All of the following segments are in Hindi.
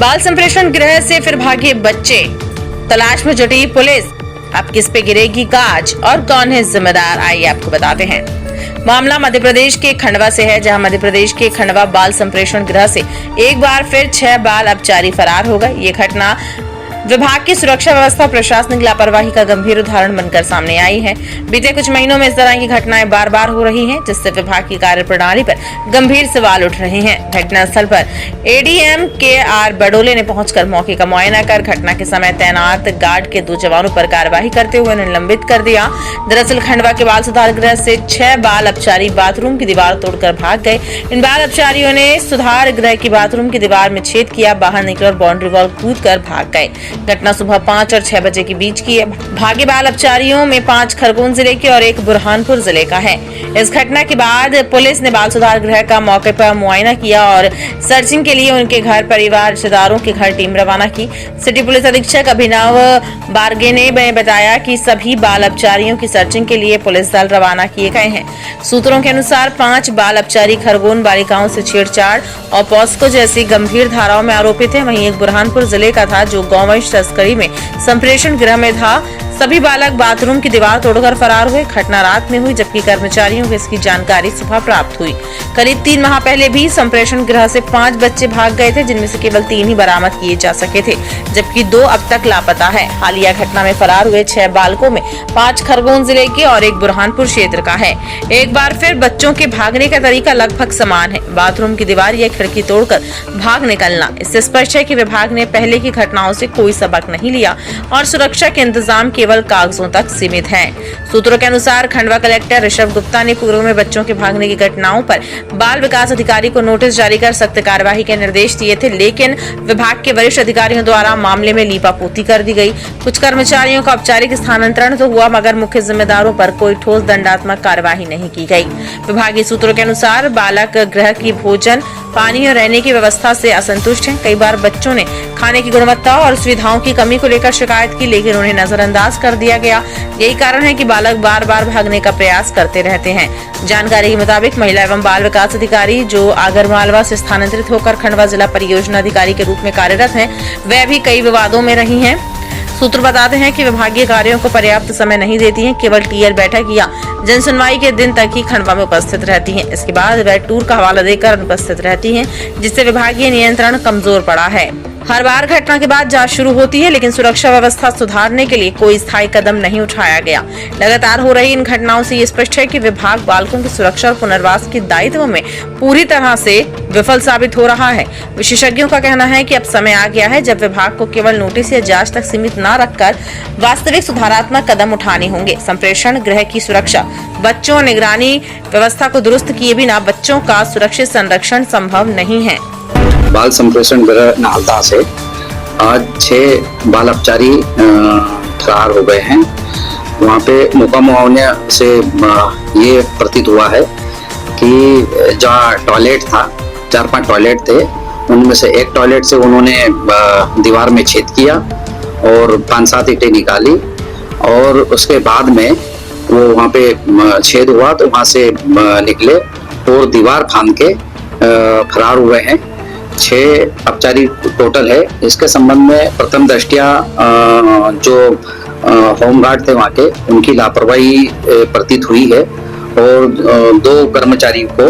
बाल संप्रेषण गृह से फिर भागे बच्चे, तलाश में जुटी पुलिस। अब किस पे गिरेगी गाज और कौन है जिम्मेदार, आइए आपको बताते हैं। मामला मध्य प्रदेश के खंडवा से है, जहां मध्य प्रदेश के खंडवा बाल संप्रेषण गृह से एक बार फिर 6 बाल अपचारी फरार हो गए। ये घटना विभाग की सुरक्षा व्यवस्था प्रशासनिक लापरवाही का गंभीर उदाहरण बनकर सामने आई है। बीते कुछ महीनों में इस तरह की घटनाएं बार बार हो रही हैं, जिससे विभाग की कार्यप्रणाली पर गंभीर सवाल उठ रहे हैं। घटनास्थल पर एडीएम के.आर. बडोले ने पहुंचकर मौके का मुआयना कर घटना के समय तैनात गार्ड के 2 जवानों पर कार्यवाही करते हुए उन्हें निलंबित कर दिया। दरअसल खंडवा के बाल सुधार गृह से 6 बाल अपचारी बाथरूम की दीवार तोड़कर भाग गए। इन बाल अपचारियों ने सुधार गृह की बाथरूम की दीवार में छेद किया, बाहर निकले और बाउंड्री वॉल कूद कर भाग गए। घटना सुबह 5 और 6 बजे के बीच की है। भागे बाल अपचारियों में 5 खरगोन जिले के और 1 बुरहानपुर जिले का है। इस घटना के बाद पुलिस ने बाल सुधार गृह का मौके पर मुआयना किया और सर्चिंग के लिए उनके घर, परिवार, रिश्तेदारों के घर टीम रवाना की। सिटी पुलिस अधीक्षक अभिनव बारगेने ने बताया कि सभी बाल अपचारियों की सर्चिंग के लिए पुलिस दल रवाना किए गए हैं। सूत्रों के अनुसार 5 बाल अपचारी खरगोन बालिकाओं से छेड़छाड़ और पॉस्को जैसी गंभीर धाराओं में आरोपित है। वहीं 1 बुरहानपुर जिले का था, जो गौवंश तस्करी में संप्रेषण गृह में था। सभी बालक बाथरूम की दीवार तोड़कर फरार हुए। घटना रात में हुई, जबकि कर्मचारियों को इसकी जानकारी सुबह प्राप्त हुई। करीब 3 माह पहले भी संप्रेषण गृह से 5 बच्चे भाग गए थे, जिनमें से केवल 3 ही बरामद किए जा सके थे, जबकि 2 अब तक लापता है। हालिया घटना में फरार हुए 6 बालकों में 5 खरगोन जिले के और 1 बुरहानपुर क्षेत्र का है। एक बार फिर बच्चों के भागने का तरीका लगभग समान है, बाथरूम की दीवार या खिड़की तोड़कर भाग निकलना। इससे स्पष्ट है कि विभाग ने पहले की घटनाओं से कोई सबक नहीं लिया और सुरक्षा के इंतजाम केवल कागजों तक सीमित हैं। सूत्रों के अनुसार खंडवा कलेक्टर ऋषभ गुप्ता ने पूर्व में बच्चों के भागने की घटनाओं पर बाल विकास अधिकारी को नोटिस जारी कर सख्त कार्यवाही के निर्देश दिए थे, लेकिन विभाग के वरिष्ठ अधिकारियों द्वारा मामले में लीपापोती कर दी गई। कुछ कर्मचारियों का औपचारिक स्थानांतरण तो हुआ, मगर मुख्य जिम्मेदारों पर कोई ठोस दंडात्मक कार्यवाही नहीं की गई। विभागीय सूत्रों के अनुसार बालक गृह की भोजन, पानी और रहने की व्यवस्था से असंतुष्ट हैं। कई बार बच्चों ने खाने की गुणवत्ता और सुविधाओं की कमी को लेकर शिकायत की, लेकिन उन्हें नजरअंदाज कर दिया गया। यही कारण है कि बालक बार बार भागने का प्रयास करते रहते हैं। जानकारी के मुताबिक महिला एवं बाल विकास अधिकारी, जो आगरमालवा से स्थानांतरित होकर खंडवा जिला परियोजना अधिकारी के रूप में कार्यरत हैं, वह भी कई विवादों में रही हैं। सूत्र बताते हैं कि विभागीय कार्यों को पर्याप्त समय नहीं देती हैं, केवल टीएल बैठक या जनसुनवाई के दिन तक ही खंडवा में उपस्थित रहती हैं। इसके बाद वह टूर का हवाला देकर अनुपस्थित रहती हैं, जिससे विभागीय नियंत्रण कमजोर पड़ा है। हर बार घटना के बाद जांच शुरू होती है, लेकिन सुरक्षा व्यवस्था सुधारने के लिए कोई स्थायी कदम नहीं उठाया गया। लगातार हो रही इन घटनाओं से ये स्पष्ट है कि विभाग बालकों की सुरक्षा और पुनर्वास के दायित्व में पूरी तरह से विफल साबित हो रहा है। विशेषज्ञों का कहना है कि अब समय आ गया है जब विभाग को केवल नोटिस या जांच तक सीमित न रखकर वास्तविक सुधारात्मक कदम उठाने होंगे। संप्रेषण गृह की सुरक्षा, बच्चों, निगरानी व्यवस्था को दुरुस्त किए बिना बच्चों का सुरक्षित संरक्षण संभव नहीं है। बाल संप्रेषण गृह नालदा से आज 6 बाल अपचारी फरार हो गए हैं। वहाँ पे मौका मुआवने से ये प्रतीत हुआ है कि जहाँ टॉयलेट था, 4-5 टॉयलेट थे, उनमें से एक टॉयलेट से उन्होंने दीवार में छेद किया और 5-7 ईंटें निकाली और उसके बाद में वो वहाँ पे छेद हुआ तो वहाँ से निकले और दीवार फांद के फरार हुए हैं। 6 अपचारी टोटल है। इसके संबंध में प्रथम दृष्टया जो होमगार्ड थे वहाँ के, उनकी लापरवाही प्रतीत हुई है और 2 कर्मचारी को,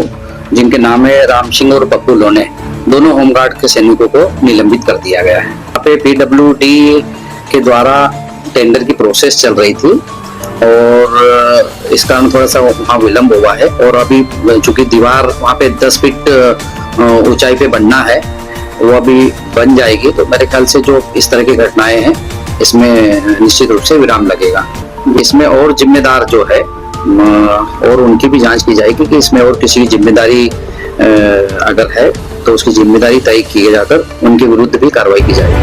जिनके नाम है राम सिंह और पप्पू लोने, दोनों होमगार्ड के सैनिकों को निलंबित कर दिया गया है। यहाँ पे PWD के द्वारा टेंडर की प्रोसेस चल रही थी और इस कारण थोड़ा सा वहाँ विलम्ब हुआ है और अभी चूंकि दीवार वहाँ पे 10 फीट ऊंचाई पे बनना है, वो अभी बन जाएगी, तो मेरे ख्याल से जो इस तरह की घटनाएं हैं इसमें निश्चित रूप से विराम लगेगा। इसमें और जिम्मेदार जो है और उनकी भी जांच की जाएगी कि इसमें और किसी की जिम्मेदारी अगर है तो उसकी जिम्मेदारी तय किए जाकर उनके विरुद्ध भी कार्रवाई की जाएगी।